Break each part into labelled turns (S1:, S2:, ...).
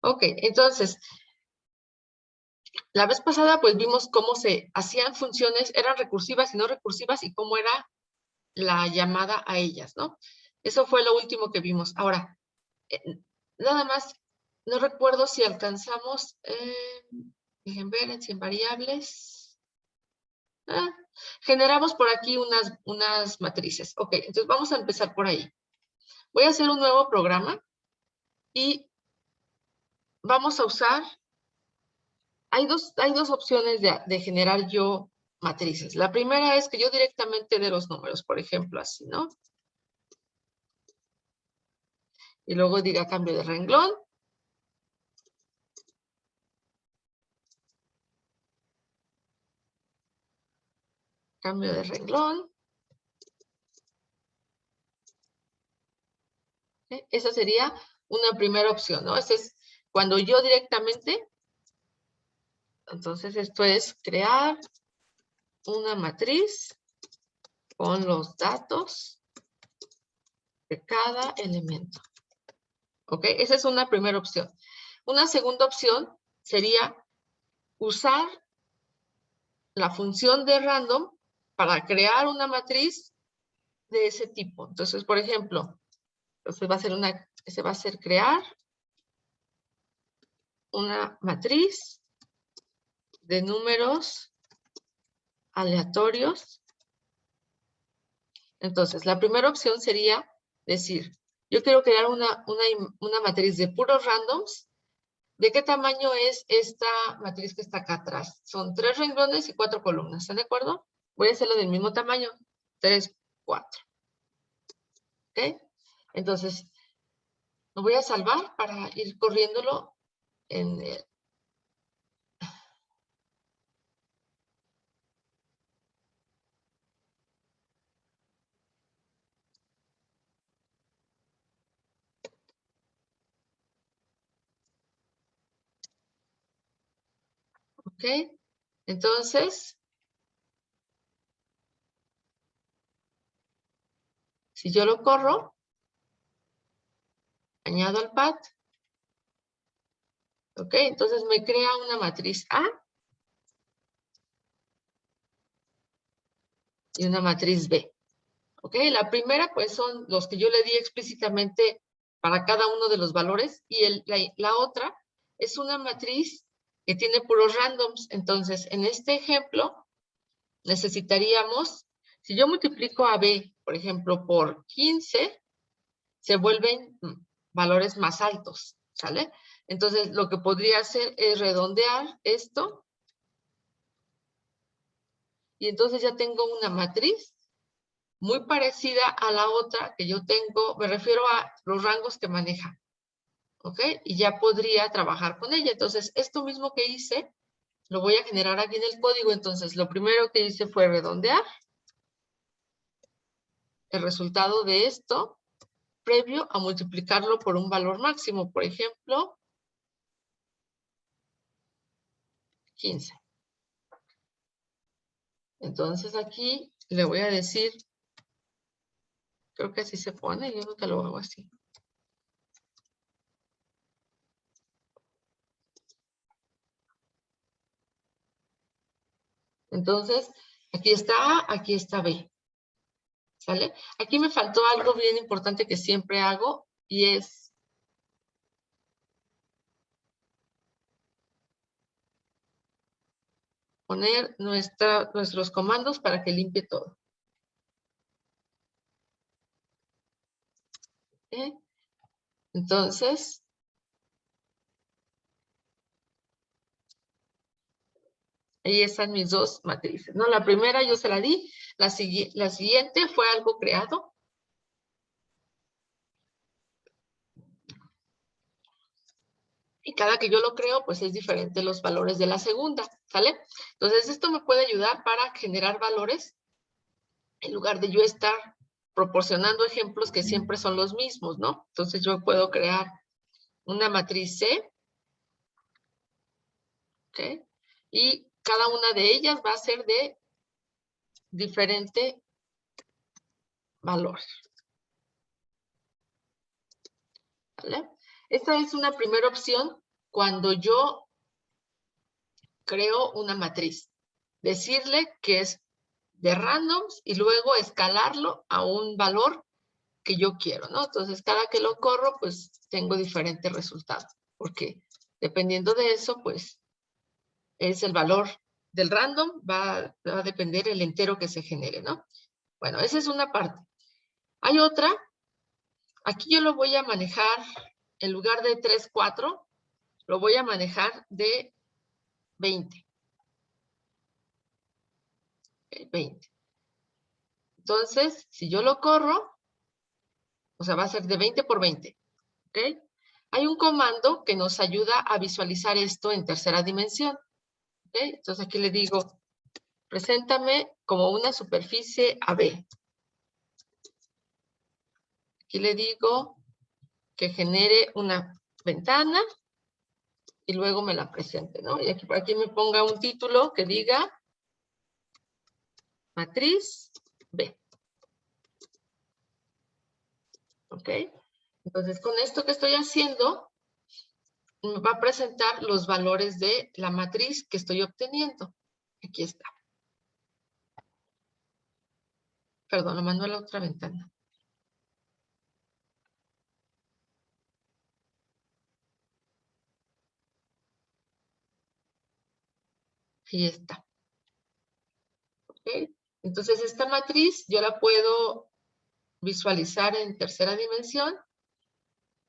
S1: Ok, entonces, la vez pasada pues vimos cómo se hacían funciones, eran recursivas y no recursivas y cómo era la llamada a ellas, ¿no? Eso fue lo último que vimos. Ahora, nada más, no recuerdo si alcanzamos, dejen ver, en variables. Generamos por aquí unas matrices. Ok, entonces vamos a empezar por ahí. Voy a hacer un nuevo programa y vamos a usar, hay dos opciones de generar yo matrices. La primera es que yo directamente dé los números, por ejemplo, así, ¿no? Y luego diga cambio de renglón. Cambio de renglón. Esa sería una primera opción, ¿no? Esa es cuando yo directamente, entonces esto es crear una matriz con los datos de cada elemento. ¿Ok? Esa es una primera opción. Una segunda opción sería usar la función de random para crear una matriz de ese tipo. Entonces, por ejemplo, ese va a ser crear una matriz de números aleatorios. Entonces, la primera opción sería decir, yo quiero crear una matriz de puros randoms. ¿De qué tamaño es esta matriz que está acá atrás? Son 3 renglones y 4 columnas, ¿están de acuerdo? Voy a hacerlo del mismo tamaño, 3, 4. ¿Ok? Entonces, lo voy a salvar para ir corriéndolo en el... ¿Ok? Entonces, si yo lo corro, añado al path. ¿Ok? Entonces me crea una matriz A y una matriz B. ¿Ok? La primera, pues, son los que yo le di explícitamente para cada uno de los valores y la otra es una matriz que tiene puros randoms. Entonces, en este ejemplo, necesitaríamos, si yo multiplico a B, por ejemplo, por 15, se vuelven valores más altos, ¿sale? Entonces, lo que podría hacer es redondear esto y entonces ya tengo una matriz muy parecida a la otra que yo tengo, me refiero a los rangos que maneja, ¿ok? Y ya podría trabajar con ella. Entonces, esto mismo que hice, lo voy a generar aquí en el código. Entonces, lo primero que hice fue redondear el resultado de esto, previo a multiplicarlo por un valor máximo, por ejemplo, 15. Entonces, aquí le voy a decir, creo que así se pone, yo nunca lo hago así. Entonces, aquí está A, aquí está B. ¿Sale? Aquí me faltó algo bien importante que siempre hago y es poner nuestros comandos para que limpie todo. ¿Okay? Entonces, ahí están mis dos matrices, ¿no? La primera yo se la di, la siguiente fue algo creado. Y cada que yo lo creo, pues es diferente los valores de la segunda, ¿sale? Entonces, esto me puede ayudar para generar valores en lugar de yo estar proporcionando ejemplos que siempre son los mismos, ¿no? Entonces, yo puedo crear una matriz C, ¿ok? Y cada una de ellas va a ser de diferente valor. ¿Vale? Esta es una primera opción cuando yo creo una matriz. Decirle que es de randoms y luego escalarlo a un valor que yo quiero, ¿no? Entonces, cada que lo corro, pues tengo diferentes resultados, porque dependiendo de eso, pues es el valor del random, va a depender el entero que se genere, ¿no? Bueno, esa es una parte. Hay otra, aquí yo lo voy a manejar, en lugar de 3, 4, lo voy a manejar de 20. 20. Entonces, si yo lo corro, o sea, va a ser de 20 por 20, ¿ok? Hay un comando que nos ayuda a visualizar esto en tercera dimensión, ¿ok? Entonces aquí le digo, preséntame como una superficie AB. Aquí le digo que genere una ventana y luego me la presente, ¿no? Y aquí, por aquí me ponga un título que diga matriz B. ¿Ok? Entonces, con esto que estoy haciendo, me va a presentar los valores de la matriz que estoy obteniendo. Aquí está. Perdón, lo mando a la otra ventana. Ahí está. ¿Ok? Entonces, esta matriz yo la puedo visualizar en tercera dimensión.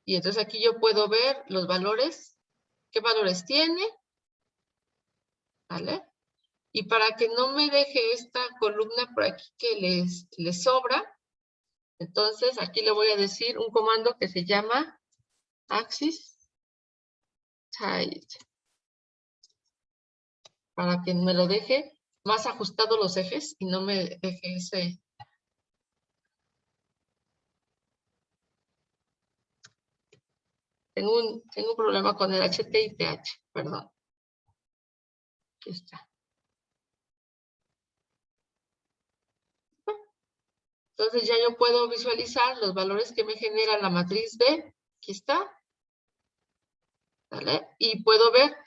S1: Y entonces aquí yo puedo ver los valores, qué valores tiene, ¿vale? Y para que no me deje esta columna por aquí que les sobra, entonces aquí le voy a decir un comando que se llama axis tight, para que me lo deje más ajustado los ejes y no me deje ese. Tengo un problema con el HT y TH, perdón. Aquí está. Entonces ya yo puedo visualizar los valores que me genera la matriz B. Aquí está. ¿Vale? Y puedo ver,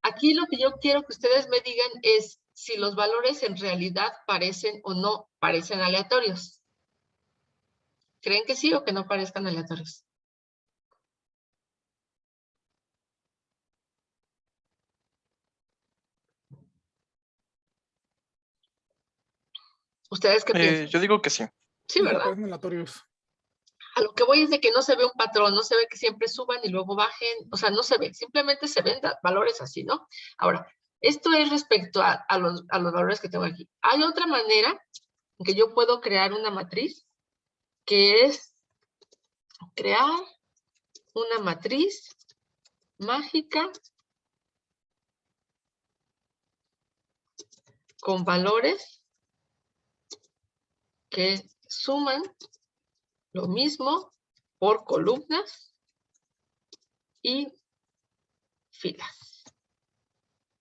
S1: aquí lo que yo quiero que ustedes me digan es si los valores en realidad parecen o no parecen aleatorios. ¿Creen que sí o que no parezcan aleatorios? ¿Ustedes qué piensan?
S2: Yo digo que sí.
S1: Sí, ¿verdad?
S3: Parecen aleatorios.
S1: A lo que voy es de que no se ve un patrón, no se ve que siempre suban y luego bajen, o sea, no se ve, simplemente se ven valores así, ¿no? Ahora, esto es respecto a los valores que tengo aquí. Hay otra manera en que yo puedo crear una matriz, que es crear una matriz mágica con valores que suman lo mismo por columnas y filas.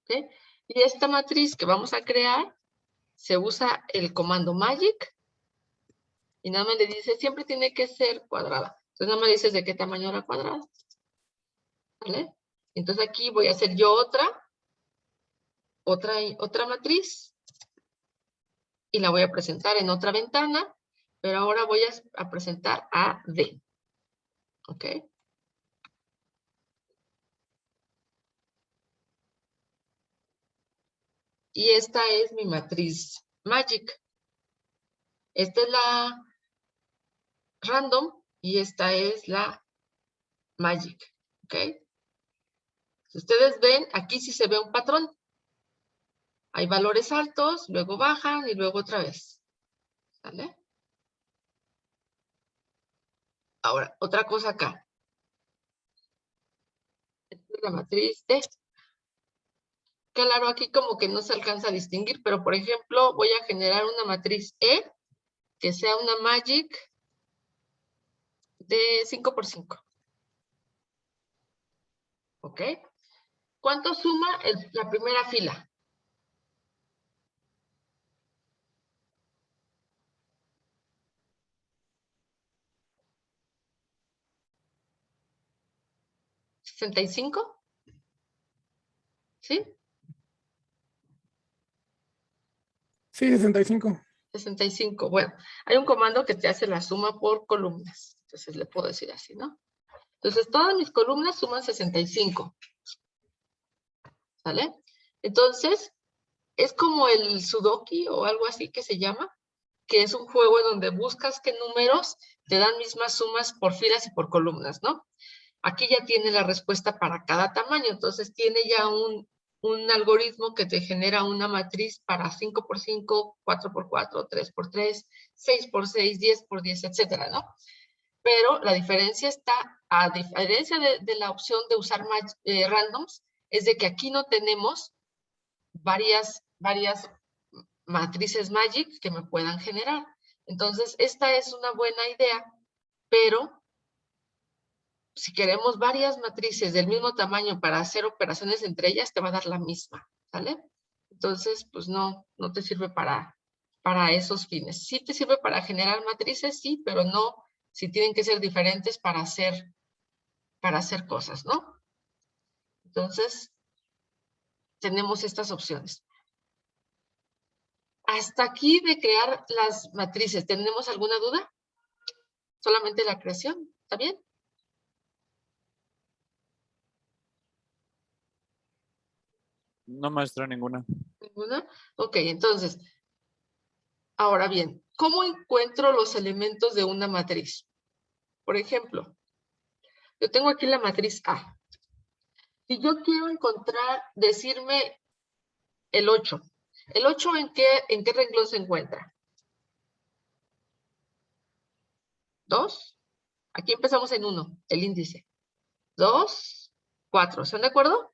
S1: ¿Okay? Y esta matriz que vamos a crear, se usa el comando magic y nada más le dice, siempre tiene que ser cuadrada. Entonces nada más dices de qué tamaño la cuadrada. ¿Vale? Entonces aquí voy a hacer yo otra matriz y la voy a presentar en otra ventana, pero ahora voy a presentar a D. ¿Ok? Y esta es mi matriz magic. Esta es la random y esta es la magic. ¿Ok? Si ustedes ven, aquí sí se ve un patrón. Hay valores altos, luego bajan y luego otra vez. ¿Vale? Ahora, otra cosa acá. Esta es la matriz D. Claro, aquí como que no se alcanza a distinguir, pero por ejemplo, voy a generar una matriz E que sea una magic de 5 por 5. ¿Ok? ¿Cuánto suma la primera fila? ¿65? ¿Sí?
S2: Sí, 65.
S1: 65. Bueno, hay un comando que te hace la suma por columnas. Entonces le puedo decir así, ¿no? Entonces todas mis columnas suman 65. ¿Sale? Entonces, es como el Sudoku o algo así que se llama, que es un juego en donde buscas qué números te dan mismas sumas por filas y por columnas, ¿no? Aquí ya tiene la respuesta para cada tamaño, entonces tiene ya un algoritmo que te genera una matriz para 5x5, 4x4, 3x3, 6x6, 10x10, etcétera, ¿no? Pero la diferencia está, a diferencia de la opción de usar randoms, es de que aquí no tenemos varias matrices Magic que me puedan generar. Entonces, esta es una buena idea, pero si queremos varias matrices del mismo tamaño para hacer operaciones entre ellas, te va a dar la misma, ¿sale? Entonces, pues no te sirve para esos fines. Sí te sirve para generar matrices, sí, pero no si tienen que ser diferentes para hacer cosas, ¿no? Entonces, tenemos estas opciones. Hasta aquí de crear las matrices, ¿tenemos alguna duda? Solamente la creación, ¿está bien?
S3: No, maestra, ninguna.
S1: ¿Ninguna? Ok, entonces, ahora bien, ¿cómo encuentro los elementos de una matriz? Por ejemplo, yo tengo aquí la matriz A. Si yo quiero encontrar, decirme el 8. ¿El 8 en qué renglón se encuentra? 2. Aquí empezamos en 1, el índice. 2, 4. ¿Están de acuerdo?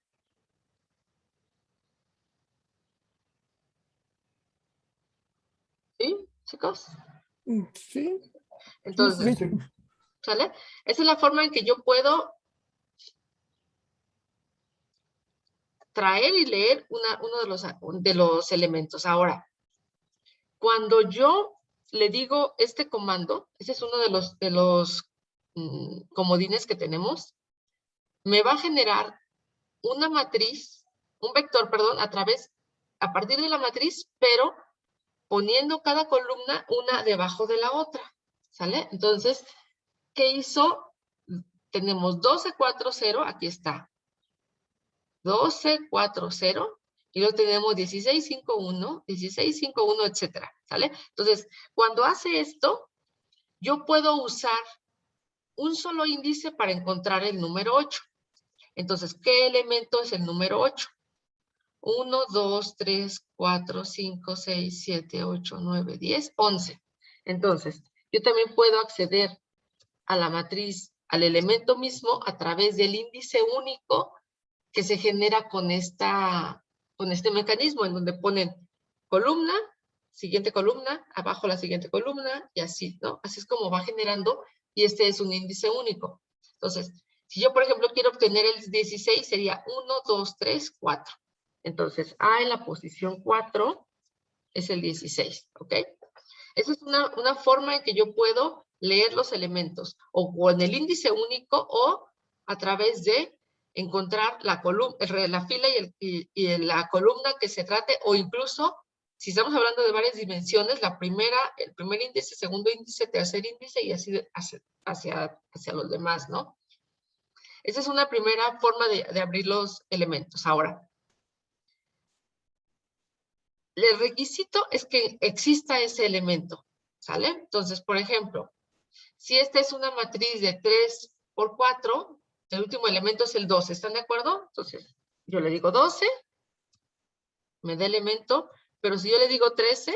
S1: ¿Sí, chicos?
S2: Sí.
S1: Entonces,
S2: Sí.
S1: ¿sale? Esa es la forma en que yo puedo traer y leer uno de los elementos. Ahora, cuando yo le digo este comando, ese es uno de los comodines que tenemos, me va a generar una matriz, un vector, perdón, a partir de la matriz, pero poniendo cada columna una debajo de la otra, ¿sale? Entonces, ¿qué hizo? Tenemos 12, 4, 0, aquí está. 12, 4, 0, y luego tenemos 16, 5, 1, 16, 5, 1, etcétera, ¿sale? Entonces, cuando hace esto, yo puedo usar un solo índice para encontrar el número 8. Entonces, ¿qué elemento es el número 8? 1, 2, 3, 4, 5, 6, 7, 8, 9, 10, 11. Entonces, yo también puedo acceder a la matriz, al elemento mismo, a través del índice único que se genera con este mecanismo, en donde ponen columna, siguiente columna, abajo la siguiente columna, y así, ¿no? Así es como va generando, y este es un índice único. Entonces, si yo, por ejemplo, quiero obtener el 16, sería 1, 2, 3, 4. Entonces, A en la posición 4 es el 16, ¿ok? Esa es una forma en que yo puedo leer los elementos, o con el índice único, o a través de encontrar la fila y la columna que se trate, o incluso, si estamos hablando de varias dimensiones, el primer índice, segundo índice, tercer índice, y así hacia los demás, ¿no? Esa es una primera forma de abrir los elementos. Ahora, el requisito es que exista ese elemento, ¿sale? Entonces, por ejemplo, si esta es una matriz de 3 por 4, el último elemento es el 12, ¿están de acuerdo? Entonces, yo le digo 12, me da elemento, pero si yo le digo 13,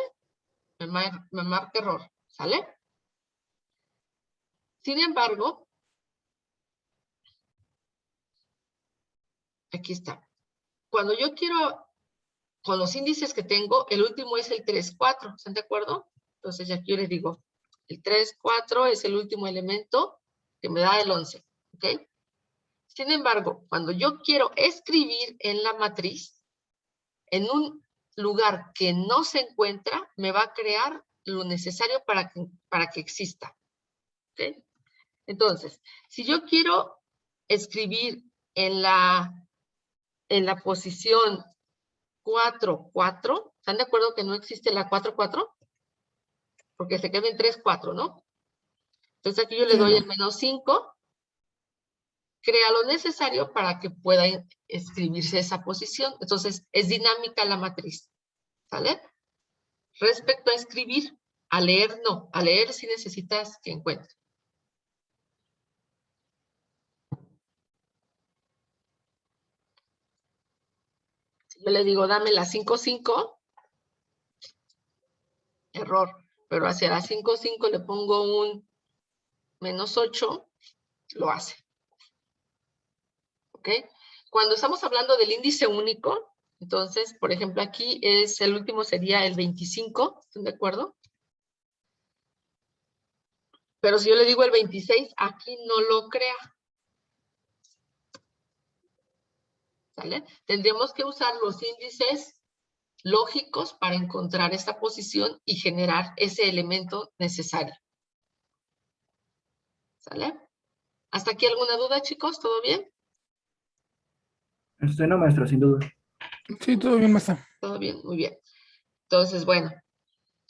S1: me marca error, ¿sale? Sin embargo, aquí está. Cuando yo quiero, con los índices que tengo, el último es el 3, 4, ¿están de acuerdo? Entonces, aquí yo le digo, el 3, 4 es el último elemento que me da el 11, ¿ok? Sin embargo, cuando yo quiero escribir en la matriz, en un lugar que no se encuentra, me va a crear lo necesario para que exista. ¿Okay? Entonces, si yo quiero escribir en la posición 4, 4. ¿Están de acuerdo que no existe la 4, 4? Porque se queda en 3, 4, ¿no? Entonces aquí yo le
S2: Sí,
S1: doy
S2: no.
S1: el menos 5. Crea lo necesario para que pueda escribirse esa posición. Entonces es dinámica la matriz. ¿Sale? Respecto a escribir, a leer no. A leer sí necesitas que encuentre. Si yo le digo, dame la 5, 5, error. Pero hacia la 5, 5 le pongo un menos 8, lo hace. ¿Ok? Cuando estamos hablando del índice único, entonces, por ejemplo, aquí el último sería el 25, ¿están de acuerdo? Pero si yo le digo el 26, aquí no lo crea. ¿Sale? Tendríamos que usar los índices lógicos para encontrar esta posición y generar ese elemento necesario. ¿Sale? ¿Hasta aquí alguna duda, chicos? ¿Todo bien?
S4: No, maestra, sin duda.
S2: Sí, todo bien, maestra.
S1: Todo bien, muy bien. Entonces, bueno,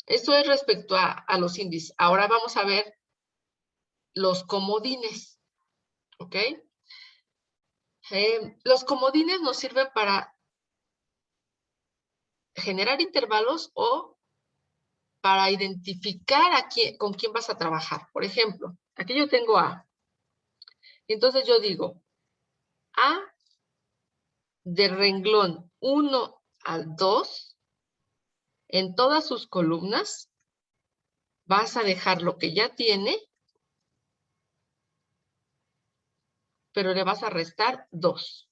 S1: esto es respecto a los índices. Ahora vamos a ver los comodines. ¿Ok? Los comodines nos sirven para generar intervalos o para identificar con quién vas a trabajar. Por ejemplo, aquí yo tengo A. Entonces yo digo, A de renglón 1 al 2, en todas sus columnas, vas a dejar lo que ya tiene, pero le vas a restar 2.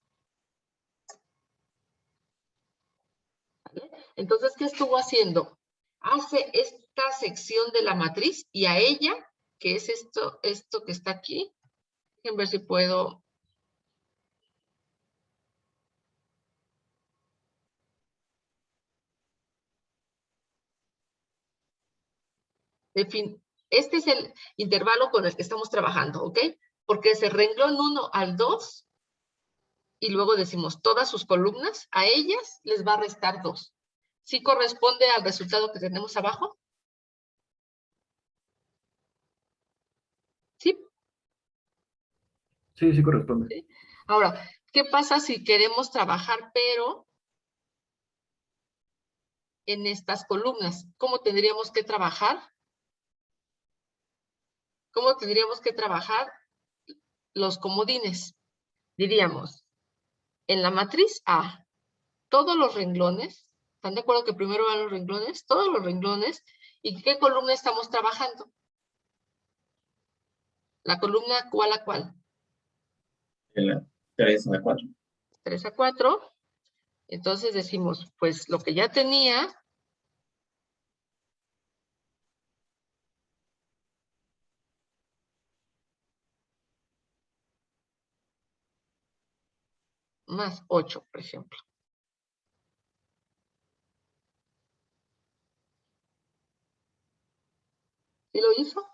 S1: ¿Vale? Entonces, ¿qué estuvo haciendo? Hace esta sección de la matriz y a ella, que es esto que está aquí, déjenme ver si puedo. En fin, este es el intervalo con el que estamos trabajando, ¿ok? Porque es el renglón 1 al 2 y luego decimos todas sus columnas, a ellas les va a restar 2. ¿Sí corresponde al resultado que tenemos abajo? ¿Sí?
S4: Sí, sí corresponde.
S1: ¿Sí? Ahora, ¿qué pasa si queremos trabajar, pero en estas columnas? ¿Cómo tendríamos que trabajar? ¿Cómo tendríamos que trabajar los comodines? Diríamos, en la matriz A, todos los renglones, ¿están de acuerdo que primero van los renglones? Todos los renglones. ¿Y qué columna estamos trabajando? ¿La columna cuál a cuál?
S5: La 3 a la 4.
S1: 3 a 4. Entonces decimos, pues lo que ya tenía, más 8, por ejemplo. ¿Sí lo hizo?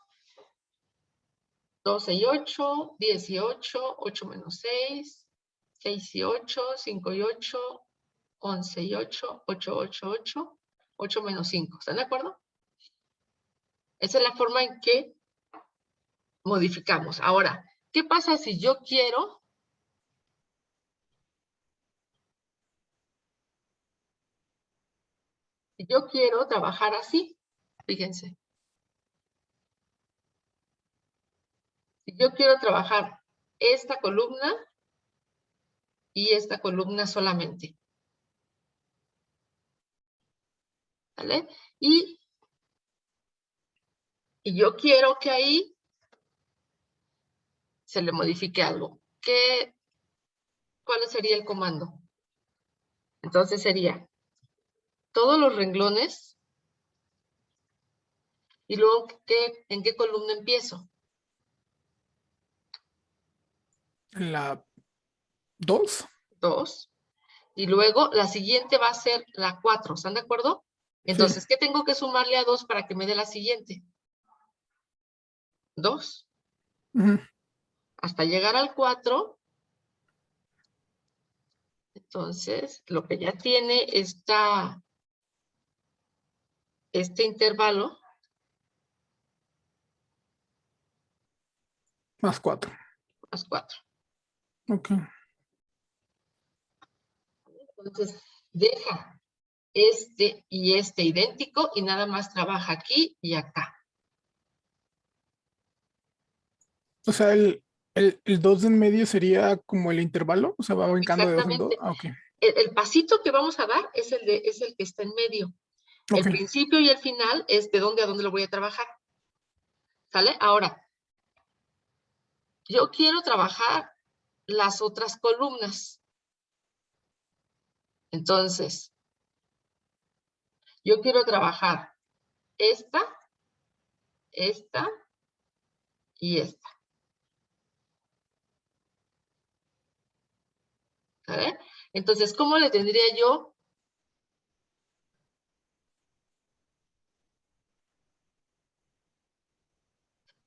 S1: 12 y 8, 10 y 8, 8 menos 6, 6 y 8, 5 y 8, 11 y 8, 8, 8, 8, 8 menos 5. ¿Están de acuerdo? Esa es la forma en que modificamos. Ahora, ¿qué pasa si yo quiero trabajar así? Fíjense. Si yo quiero trabajar esta columna y esta columna solamente. ¿Vale? Y yo quiero que ahí se le modifique algo. ¿Cuál sería el comando? Entonces sería todos los renglones y luego ¿en qué columna empiezo?
S2: La 2.
S1: 2. Y luego la siguiente va a ser la 4. ¿Están de acuerdo? Entonces,
S2: Sí.
S1: ¿qué tengo que sumarle a 2 para que me dé la siguiente? 2.
S2: Ujú.
S1: Hasta llegar al 4 Entonces, lo que ya tiene este intervalo,
S2: Más 4.
S1: más 4.
S2: Ok.
S1: Entonces, deja este y este idéntico y nada más trabaja aquí y acá.
S2: O sea, el 2 de en medio sería como el intervalo. O sea, va brincando de 2 en 2.
S1: Exactamente.
S2: Ah, ok.
S1: El pasito que vamos a dar es el que está en medio. El
S2: Ok.
S1: principio y el final es de dónde a dónde lo voy a trabajar. ¿Sale? Ahora, yo quiero trabajar las otras columnas. Entonces, yo quiero trabajar esta y esta. ¿Sale? Entonces, ¿cómo le tendría yo?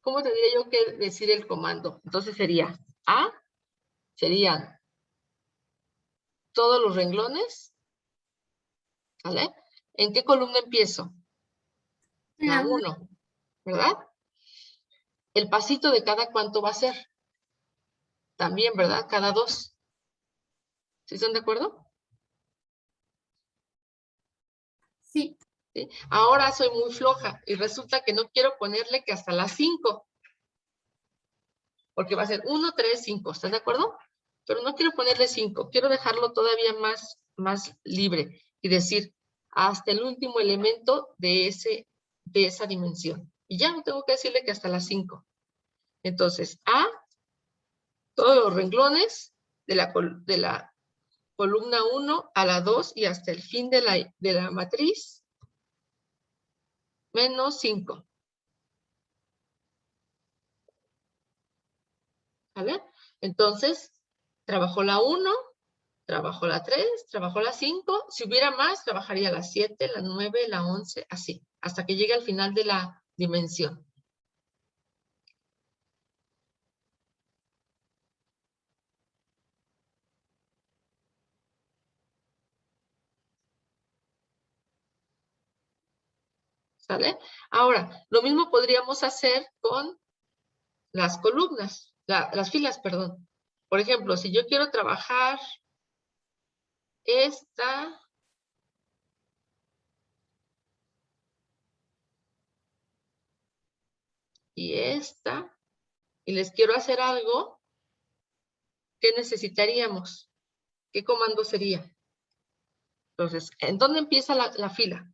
S1: ¿Cómo tendría yo que decir el comando? Entonces serían todos los renglones, ¿vale? ¿En qué columna empiezo? La 1, ¿verdad? El pasito de cada cuánto va a ser. También, ¿verdad? Cada 2. ¿Sí están de acuerdo?
S4: Sí.
S1: ¿Sí? Ahora soy muy floja y resulta que no quiero ponerle que hasta las 5. Porque va a ser 1, 3, 5. ¿Están de acuerdo? Pero no quiero ponerle 5. Quiero dejarlo todavía más libre y decir hasta el último elemento de esa dimensión. Y ya no tengo que decirle que hasta las 5. Entonces, todos los renglones de la columna 1 a la 2 y hasta el fin de la matriz, menos 5. ¿Vale? Entonces, trabajó la 1, trabajó la 3, trabajó la 5. Si hubiera más, trabajaría la 7, la 9, la 11, así, hasta que llegue al final de la dimensión. ¿Sale? Ahora, lo mismo podríamos hacer con las columnas, las filas, perdón. Por ejemplo, si yo quiero trabajar esta y esta, y les quiero hacer algo, ¿qué necesitaríamos? ¿Qué comando sería? Entonces, ¿en dónde empieza la fila?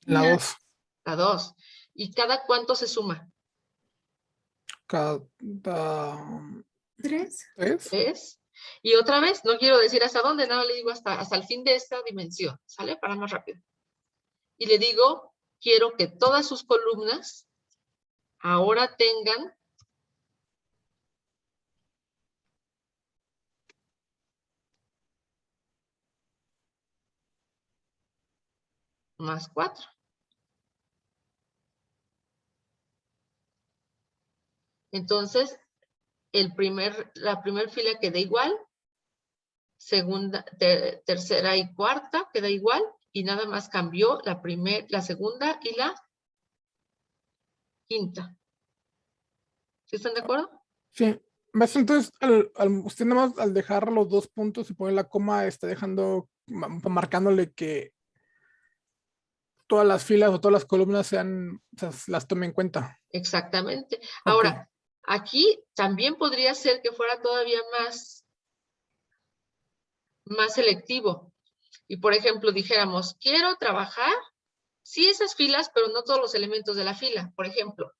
S2: La 2.
S1: La 2. ¿Y cada cuánto se suma?
S2: Cada
S4: 3.
S2: 3.
S1: 3. Y otra vez, no quiero decir hasta dónde, nada, le digo hasta el fin de esta dimensión, ¿sale? Para más rápido. Y le digo, quiero que todas sus columnas ahora tengan más 4. Entonces, la primera fila queda igual, segunda, tercera y cuarta queda igual, y nada más cambió la segunda y la quinta. ¿Sí están de acuerdo?
S2: Sí. Entonces, usted nada más al dejar los 2 puntos y poner la coma, está dejando, marcándole que todas las filas o todas las columnas sean, o sea, las tome en cuenta.
S1: Exactamente.
S2: Ok.
S1: Ahora, aquí también podría ser que fuera todavía más selectivo. Y por ejemplo, dijéramos, quiero trabajar, sí, esas filas, pero no todos los elementos de la fila. Por ejemplo,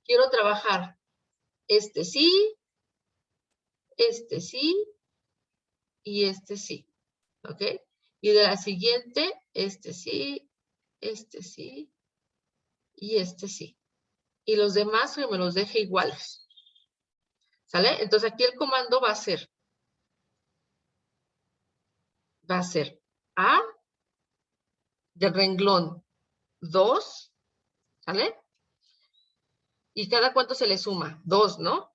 S1: quiero trabajar este sí y este sí. ¿Ok? Y de la siguiente, este sí y este sí. Y los demás que me los deje iguales. ¿Sale? Entonces aquí el comando va a ser A del renglón 2, ¿sale? ¿Y cada cuánto se le suma? 2, ¿no?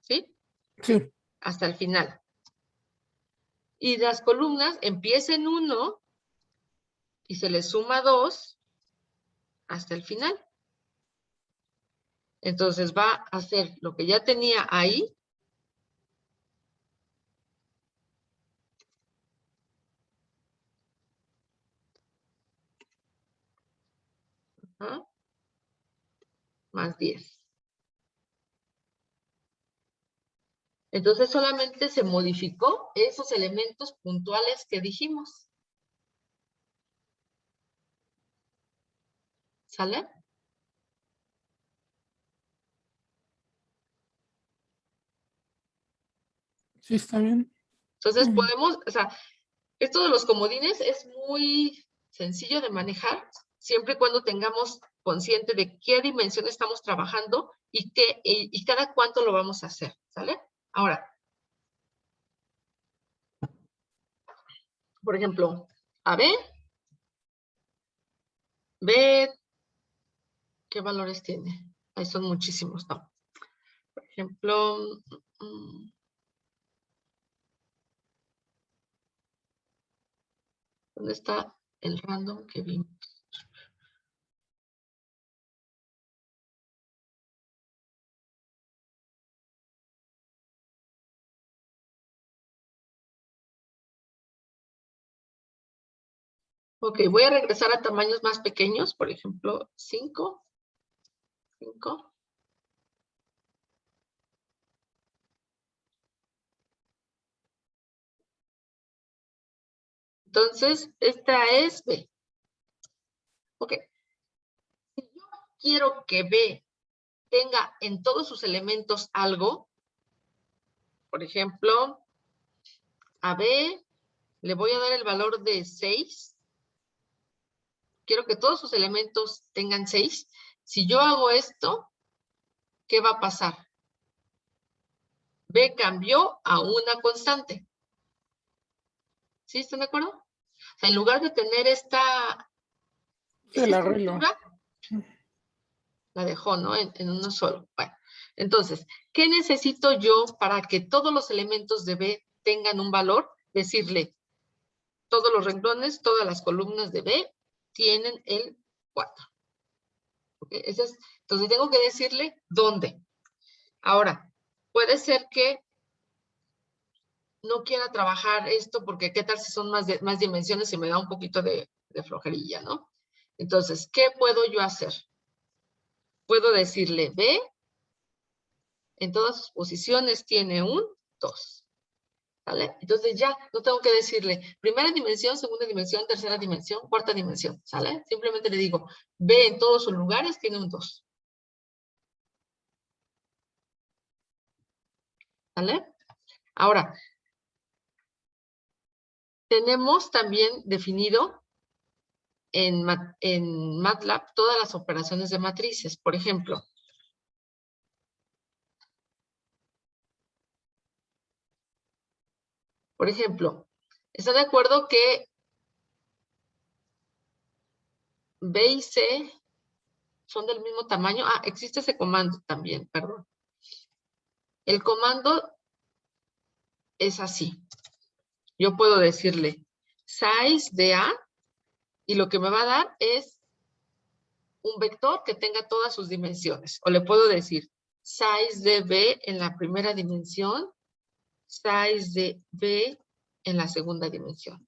S1: ¿Sí?
S2: Sí.
S1: hasta el final. Y las columnas empieza en 1 y se le suma 2 hasta el final. Entonces va a hacer lo que ya tenía ahí. Ajá, más 10. Entonces solamente se modificó esos elementos puntuales que dijimos. ¿Sale?
S2: Sí, está bien.
S1: Entonces
S2: Mm.
S1: podemos, o sea, esto de los comodines es muy sencillo de manejar, siempre y cuando tengamos consciente de qué dimensión estamos trabajando y cada cuánto lo vamos a hacer, ¿sale? Ahora, por ejemplo, a B, ¿qué valores tiene? Ahí son muchísimos, ¿no? Por ejemplo, ¿dónde está el random que vimos? Ok, voy a regresar a tamaños más pequeños, por ejemplo, 5. Entonces, esta es B. Ok. Si yo quiero que B tenga en todos sus elementos algo, por ejemplo, a B le voy a dar el valor de 6. Quiero que todos sus elementos tengan 6. Si yo hago esto, ¿qué va a pasar? B cambió a una constante. ¿Sí? ¿Están de acuerdo? O sea, en lugar de tener esta
S2: El arreglo.
S1: estructura, la dejó, ¿no? En uno solo. Bueno, entonces, ¿qué necesito yo para que todos los elementos de B tengan un valor? Decirle, todos los renglones, todas las columnas de B tienen el 4. ¿Okay? Entonces, tengo que decirle dónde. Ahora, puede ser que no quiera trabajar esto porque qué tal si son más dimensiones y me da un poquito de flojerilla, ¿no? Entonces, ¿qué puedo yo hacer? Puedo decirle B, en todas sus posiciones tiene un 2. ¿Sale? Entonces ya no tengo que decirle primera dimensión, segunda dimensión, tercera dimensión, cuarta dimensión. ¿Sale? Simplemente le digo B en todos sus lugares tiene un 2. ¿Sale? Ahora, tenemos también definido en MATLAB todas las operaciones de matrices. Por ejemplo, ¿está de acuerdo que B y C son del mismo tamaño? Ah, existe ese comando también, perdón. El comando es así. Yo puedo decirle size de A y lo que me va a dar es un vector que tenga todas sus dimensiones. O le puedo decir size de B en la primera dimensión, size de B en la segunda dimensión.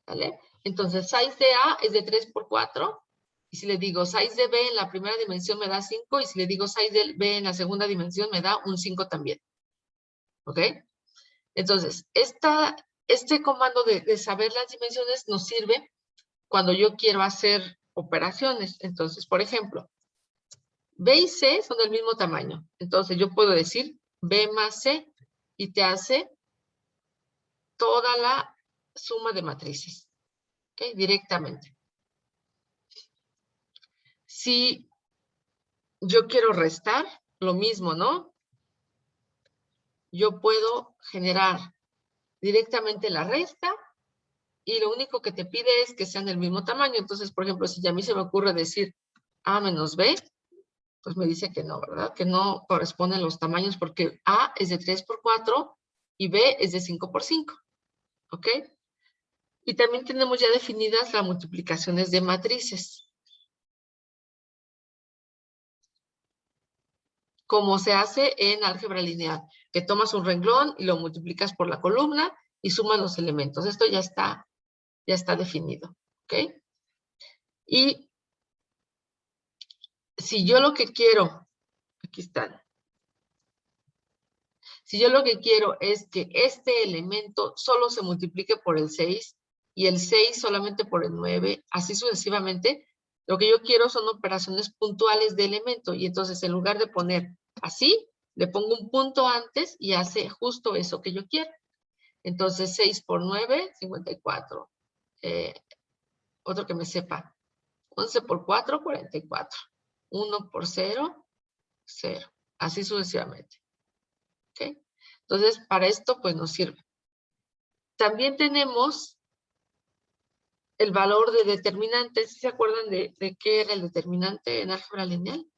S1: ¿Vale? Entonces, size de A es de 3 por 4. Y si le digo size de B en la primera dimensión me da 5. Y si le digo size de B en la segunda dimensión me da un 5 también. ¿Ok? Entonces, este comando de saber las dimensiones nos sirve cuando yo quiero hacer operaciones. Entonces, por ejemplo, B y C son del mismo tamaño. Entonces, yo puedo decir B más C y te hace toda la suma de matrices. ¿Ok? Directamente. Si yo quiero restar, lo mismo, ¿no? Yo puedo generar directamente la resta y lo único que te pide es que sean del mismo tamaño. Entonces, por ejemplo, si a mí se me ocurre decir A menos B, pues me dice que no, ¿verdad? Que no corresponden los tamaños porque A es de 3 por 4 y B es de 5 por 5. ¿Ok? Y también tenemos ya definidas las multiplicaciones de matrices. Como se hace en álgebra lineal, que tomas un renglón y lo multiplicas por la columna y sumas los elementos. Esto ya está definido. ¿Ok? Y si yo lo que quiero, aquí están. Si yo lo que quiero es que este elemento solo se multiplique por el 6 y el 6 solamente por el 9, así sucesivamente, lo que yo quiero son operaciones puntuales de elemento. Y entonces en lugar de poner así, le pongo un punto antes y hace justo eso que yo quiero. Entonces 6 por 9, 54. Otro que me sepa. 11 por 4, 44. 1 por 0, 0. Así sucesivamente. ¿Ok? Entonces, para esto, pues nos sirve. También tenemos el valor de determinante. ¿Sí se acuerdan de qué era el determinante en álgebra lineal?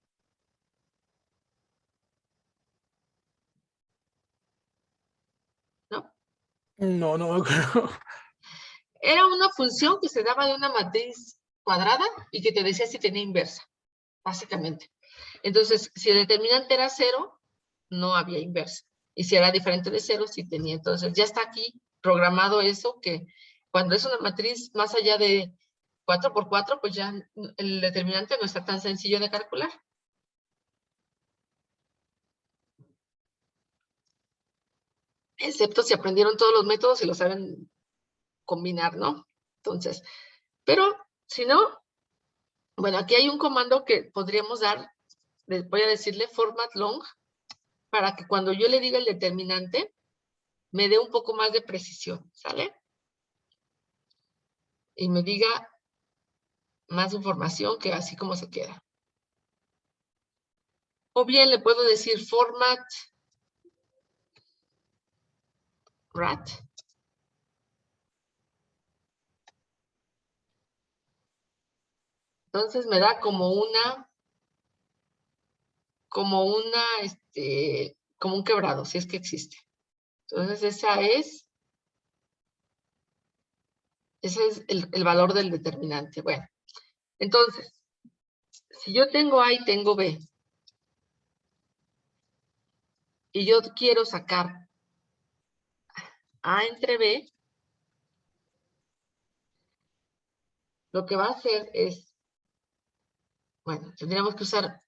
S1: ¿No?
S2: No, no me acuerdo.
S1: Era una función que se daba de una matriz cuadrada y que te decía si tenía inversa, básicamente. Entonces, si el determinante era 0, no había inversa. Y si era diferente de 0, sí tenía. Entonces, ya está aquí programado eso, que cuando es una matriz más allá de 4 por 4, pues ya el determinante no está tan sencillo de calcular. Excepto si aprendieron todos los métodos y lo saben combinar, ¿no? Entonces, pero si no, bueno, aquí hay un comando que podríamos dar, voy a decirle format long, para que cuando yo le diga el determinante, me dé un poco más de precisión, ¿sale? Y me diga más información que así como se queda. O bien le puedo decir format rat. Entonces me da como un quebrado, si es que existe. Entonces ese es el valor del determinante. Bueno, entonces, si yo tengo A y tengo B, y yo quiero sacar A entre B, lo que va a hacer es, bueno, tendríamos que usar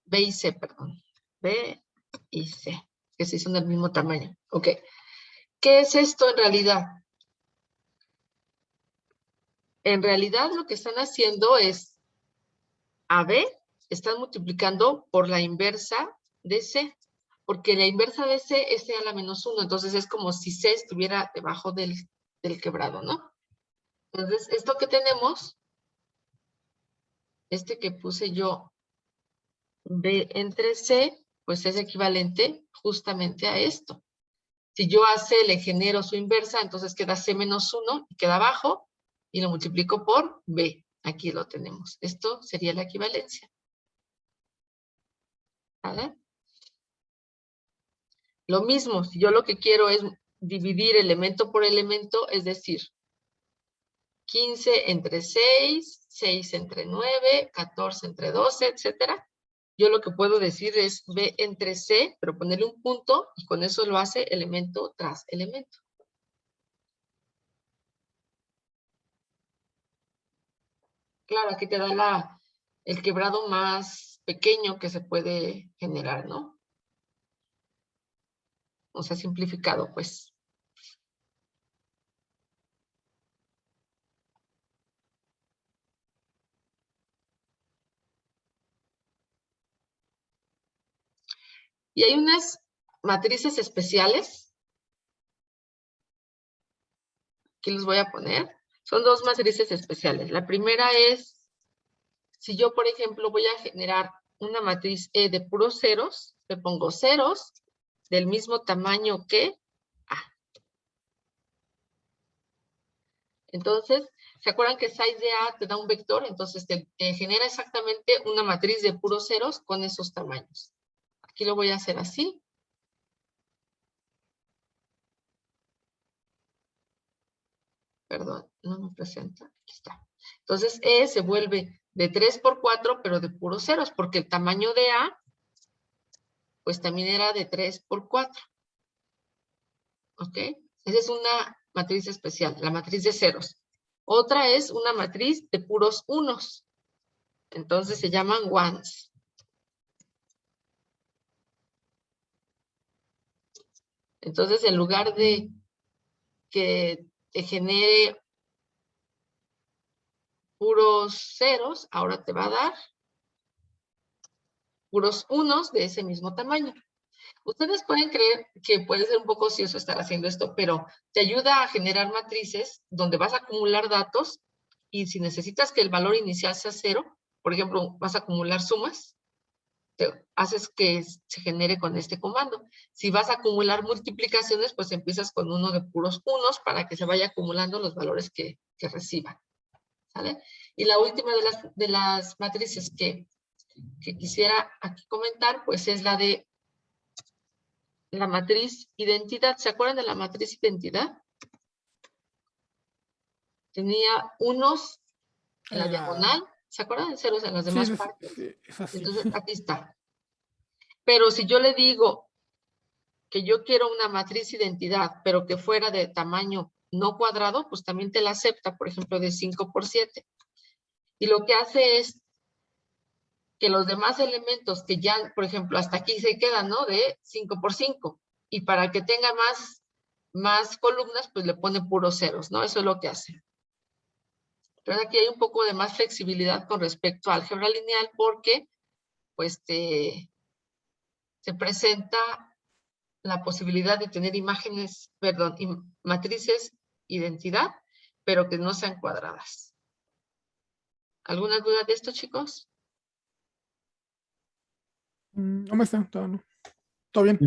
S1: B y C, perdón. B y C, que sí son del mismo tamaño. Ok. ¿Qué es esto en realidad? En realidad lo que están haciendo es a B, están multiplicando por la inversa de C, porque la inversa de C es C a la menos 1, entonces es como si C estuviera debajo del quebrado, ¿no? Entonces, esto que tenemos, este que puse yo, B entre C, pues es equivalente justamente a esto. Si yo a C le genero su inversa, entonces queda C menos 1 y queda abajo, y lo multiplico por B. Aquí lo tenemos. Esto sería la equivalencia. ¿Vale? Lo mismo, si yo lo que quiero es dividir elemento por elemento, es decir, 15 entre 6, 6 entre 9, 14 entre 12, etcétera. Yo lo que puedo decir es B entre C, pero ponerle un punto y con eso lo hace elemento tras elemento. Claro, aquí te da el quebrado más pequeño que se puede generar, ¿no? O sea, simplificado, pues. Y hay unas matrices especiales. Aquí les voy a poner. Son dos matrices especiales. La primera es, si yo, por ejemplo, voy a generar una matriz E de puros ceros, le pongo ceros del mismo tamaño que A. Entonces, ¿se acuerdan que size de A te da un vector? Entonces te genera exactamente una matriz de puros ceros con esos tamaños. Aquí lo voy a hacer así. Perdón, no me presenta. Aquí está. Entonces, E se vuelve de 3 por 4, pero de puros ceros, porque el tamaño de A, pues también era de 3 por 4. ¿Ok? Esa es una matriz especial, la matriz de ceros. Otra es una matriz de puros unos. Entonces se llaman ones. Entonces, en lugar de que te genere puros ceros, ahora te va a dar puros unos de ese mismo tamaño. Ustedes pueden creer que puede ser un poco ocioso estar haciendo esto, pero te ayuda a generar matrices donde vas a acumular datos y si necesitas que el valor inicial sea 0, por ejemplo, vas a acumular sumas, haces que se genere con este comando. Si vas a acumular multiplicaciones, pues empiezas con uno de puros unos para que se vaya acumulando los valores que reciban. ¿Sale? Y la última de las matrices que quisiera aquí comentar, pues es la de la matriz identidad. ¿Se acuerdan de la matriz identidad? Tenía unos en la diagonal. ¿Se acuerdan de ceros en las demás partes?
S2: Sí, es así.
S1: Entonces, aquí está. Pero si yo le digo que yo quiero una matriz identidad, pero que fuera de tamaño no cuadrado, pues también te la acepta, por ejemplo, de 5 por 7. Y lo que hace es que los demás elementos que ya, por ejemplo, hasta aquí se quedan, ¿no? De 5 por 5. Y para que tenga más columnas, pues le pone puros ceros, ¿no? Eso es lo que hace. Entonces aquí hay un poco de más flexibilidad con respecto a álgebra lineal porque, pues, se presenta la posibilidad de tener imágenes, perdón, matrices identidad, pero que no sean cuadradas. ¿Alguna duda de esto, chicos?
S2: No me está, todo bien.